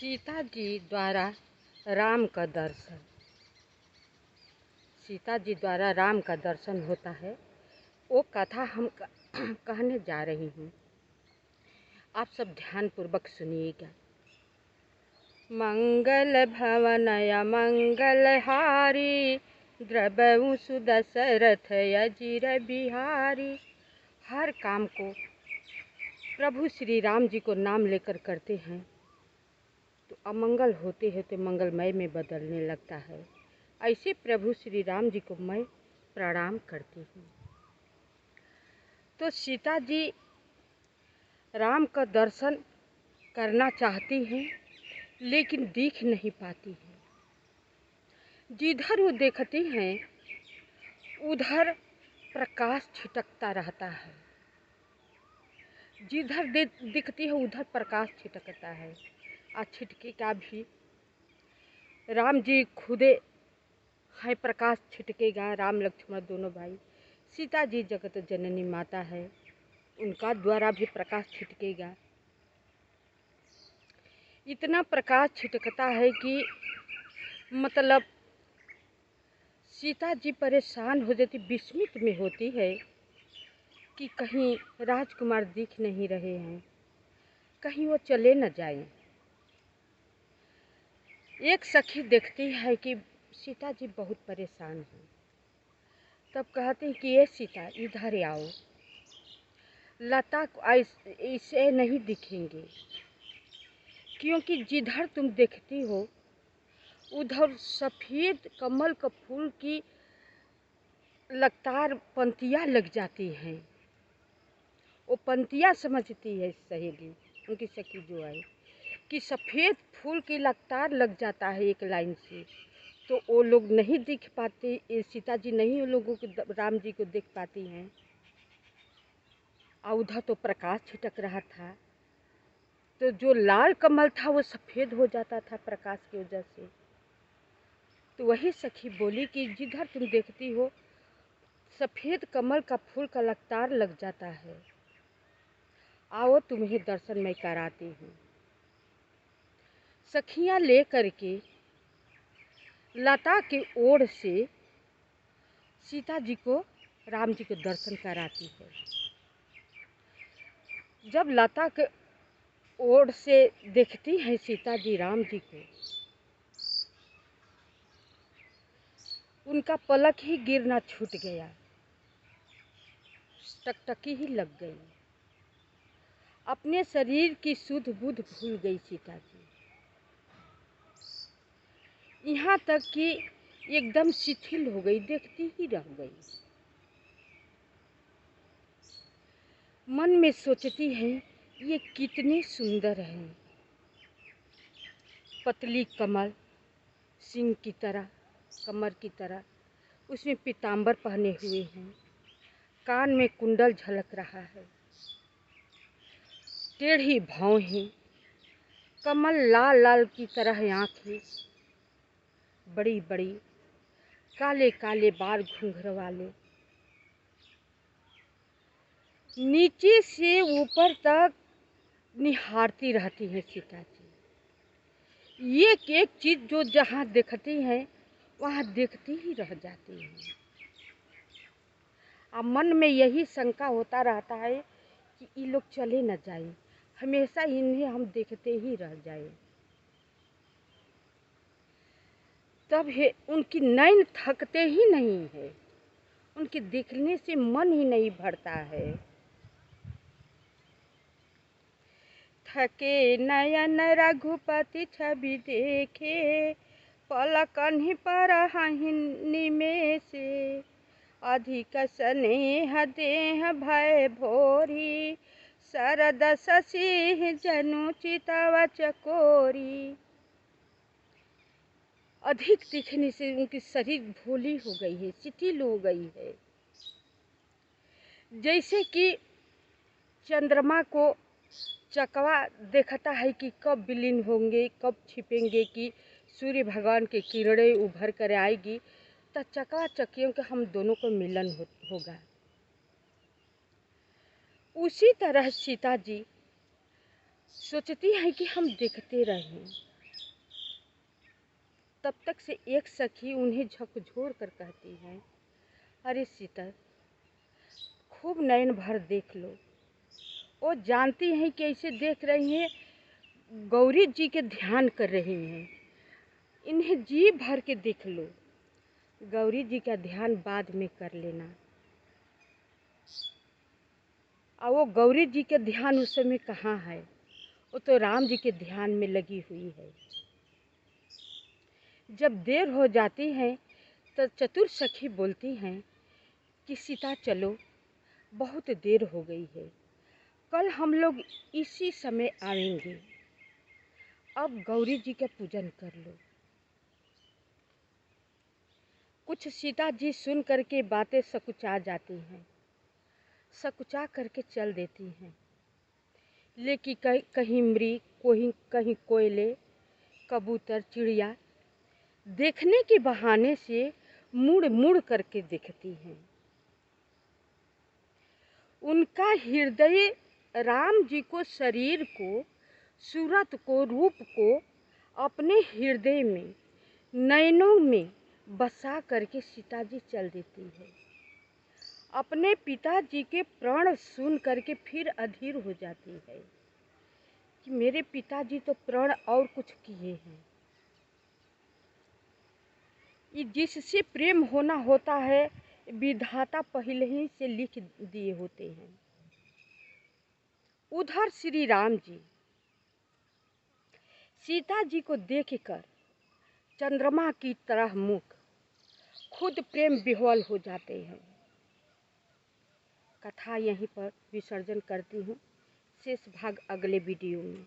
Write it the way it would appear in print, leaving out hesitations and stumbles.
सीता जी द्वारा राम का दर्शन। सीता जी द्वारा राम का दर्शन होता है, वो कथा हम कहने जा रही हूँ। आप सब ध्यान पूर्वक सुनिएगा। मंगल भवनय मंगलहारी, द्रवहु सुदशरथ अजिर बिहारी। हर काम को प्रभु श्री राम जी को नाम लेकर करते हैं तो अमंगल होते होते मंगलमय में बदलने लगता है। ऐसे प्रभु श्री राम जी को मैं प्रणाम करती हूँ। तो सीता जी राम का दर्शन करना चाहती हैं, लेकिन दिख नहीं पाती हैं। जिधर वो देखती हैं उधर प्रकाश छिटकता रहता है। जिधर दिखती है उधर प्रकाश छिटकता है। और छिटकेगा भी, राम जी खुदे है प्रकाश छिटकेगा। राम लक्ष्मण दोनों भाई, सीता जी जगत जननी माता है, उनका द्वारा भी प्रकाश छिटकेगा। इतना प्रकाश छिटकता है कि मतलब सीता जी परेशान हो जाती, विस्मित में होती है कि कहीं राजकुमार दिख नहीं रहे हैं, कहीं वो चले न जाएं। एक सखी देखती है कि सीता जी बहुत परेशान हैं, तब कहती कि ये सीता इधर आओ, लता को ऐसे नहीं दिखेंगे, क्योंकि जिधर तुम देखती हो उधर सफ़ेद कमल का फूल की लगातार पंक्तियाँ लग जाती हैं। वो पंक्तियाँ समझती है सहेली, उनकी सखी जो आई, कि सफ़ेद फूल की लगातार लग जाता है एक लाइन से, तो वो लोग नहीं दिख पाते। सीता जी नहीं उन लोगों को, राम जी को देख पाती हैं। और उधर तो प्रकाश छिटक रहा था, तो जो लाल कमल था वो सफ़ेद हो जाता था प्रकाश की वजह से। तो वही सखी बोली कि जिधर तुम देखती हो सफ़ेद कमल का फूल का लगातार लग जाता है, आओ तुम्हें दर्शन मैं कराती हूँ। सखियाँ ले करके लता की ओर से सीता जी को राम जी के दर्शन कराती है। जब लता के ओर से देखती है सीता जी राम जी को, उनका पलक ही गिरना छूट गया, टकटकी ही लग गई। अपने शरीर की सुध बुध भूल गई सीता जी, यहाँ तक कि एकदम शिथिल हो गई, देखती ही रह गई। मन में सोचती है ये कितने सुंदर हैं, पतली कमर, सिंह की तरह, कमर की तरह, उसमें पीताम्बर पहने हुए हैं, कान में कुंडल झलक रहा है, टेढ़ी भौं है, कमल लाल लाल की तरह आँखें, बड़ी बड़ी, काले काले बाल घुंघर वाले, नीचे से ऊपर तक निहारती रहती है सीता जी। ये एक चीज़ जो जहाँ देखती हैं वहाँ देखती ही रह जाती है। अब मन में यही शंका होता रहता है कि ये लोग चले न जाएं, हमेशा इन्हें हम देखते ही रह जाएं। तब है उनकी नैन थकते ही नहीं है, उनके देखने से मन ही नहीं भरता है। थके नयन रघुपति छवि देखे, पलकन ही पर में से, अधिक स्नेह देह भय भोरी, शरद शशि जनु चितव चकोरी। अधिक दिखने से उनकी शरीर भोली हो गई है, शिथिल हो गई है। जैसे कि चंद्रमा को चकवा देखता है कि कब विलीन होंगे, कब छिपेंगे, कि सूर्य भगवान की किरणें उभर कर आएगी तो चकवा चकियों के हम दोनों को मिलन होगा। उसी तरह सीता जी सोचती है कि हम देखते रहें, तब तक से एक सखी उन्हें झकझोर कर कहती है, अरे सीता, खूब नयन भर देख लो। वो जानती हैं कि ऐसे देख रही हैं, गौरी जी के ध्यान कर रही हैं, इन्हें जी भर के देख लो, गौरी जी का ध्यान बाद में कर लेना। और वो गौरी जी के ध्यान उस समय कहाँ है, वो तो राम जी के ध्यान में लगी हुई है। जब देर हो जाती है तो चतुर सखी बोलती हैं कि सीता चलो, बहुत देर हो गई है, कल हम लोग इसी समय आएंगे, अब गौरी जी का पूजन कर लो। कुछ सीता जी सुन करके बातें सकुचा जाती हैं, सकुचा करके चल देती हैं, लेकिन कहीं मृग, कहीं कोयले, कबूतर, चिड़िया देखने के बहाने से मुड़ मुड़ करके देखती हैं। उनका हृदय राम जी को, शरीर को, सूरत को, रूप को अपने हृदय में, नयनों में बसा करके सीता जी चल देती है। अपने पिताजी के प्राण सुन करके फिर अधीर हो जाती है कि मेरे पिताजी तो प्राण और कुछ किए हैं। ये जिससे प्रेम होना होता है, विधाता पहले ही से लिख दिए होते हैं। उधर श्री राम जी सीता जी को देखकर चंद्रमा की तरह मुख, खुद प्रेम विह्वल हो जाते हैं। कथा यहीं पर विसर्जन करती हूँ, शेष भाग अगले वीडियो में।